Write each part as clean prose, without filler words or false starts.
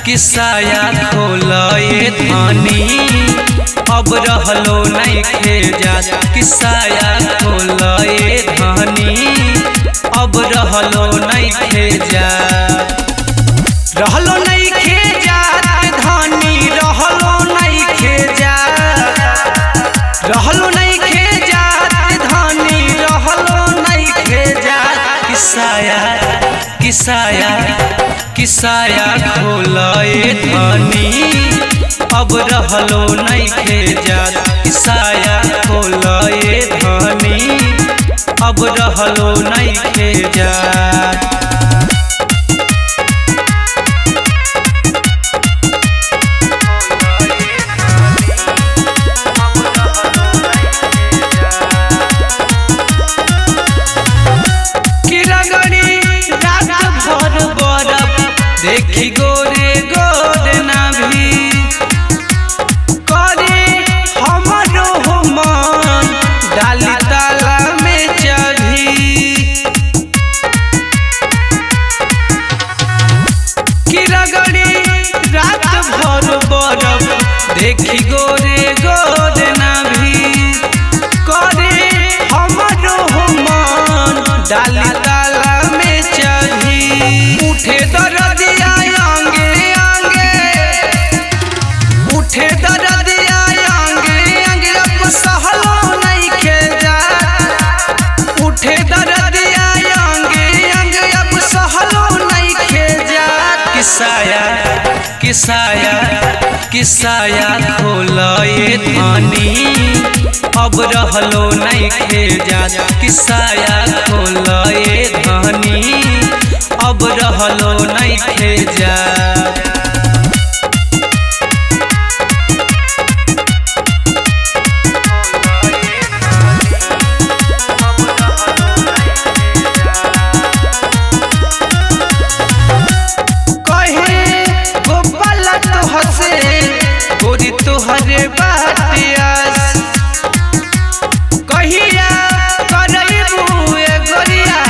किसाया खोलए धनी अब रहलो नइखे जात। किसाया खोलए धनी अब रहलो नइखे जात। रहलो नइखे जात धनी रहलो नइखे जात। रहलो नइखे जात धनी रहलो नइखे जात। किसाया खोलए धनी अब रहलो नइखे जात। किसाया खोलए धनी अब रहलो नइखे जात। देखी गोरे गोर नाभी करे हमरो मन डाली ताला में चढ़ी। किरगड़ी रात भर बरफ देखी गोरे गोर नाभी करे हमरो मन डाली ताला में चढ़ी। उठे दरदिया आंगे आंगे उठे दरदिया आंगे आंगे अब सहलो नइखे जात। उठे दरदिया आंगे आंगे अब सहलो नइखे जात। किसाया खोलए धनी अब रहलो नइखे जात। किसाया खोलए धनी अब रहलो नइखे जात। कहे गोपाल तोहर से गोरी तोहरे बातियास। कहिया करइबू ए गोरिया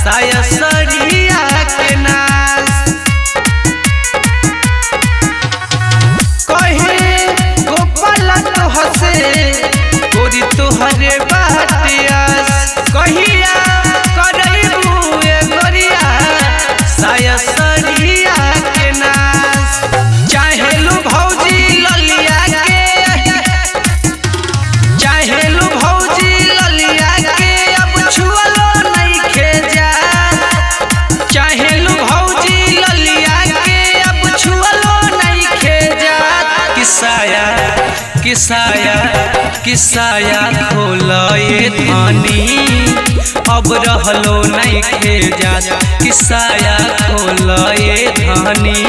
साया सरिया के नास। कहे गोपाल तोहर से गोरी तोहरे बातियास। कहिया करइबू ए गोरिया साया सरिया के नास। चाहेलू भौजी ललिया के चाहेलू भौजी ललिया के अब छुअलो नइखे जात। चाहेलू भौजी ललिया के अब छुअलो नइखे जात। किसाया खोलए धनी अब रहलो नइखे जात। किसाया खोलए धनी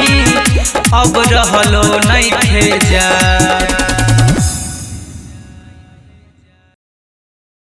अब रहलो नइखे जात।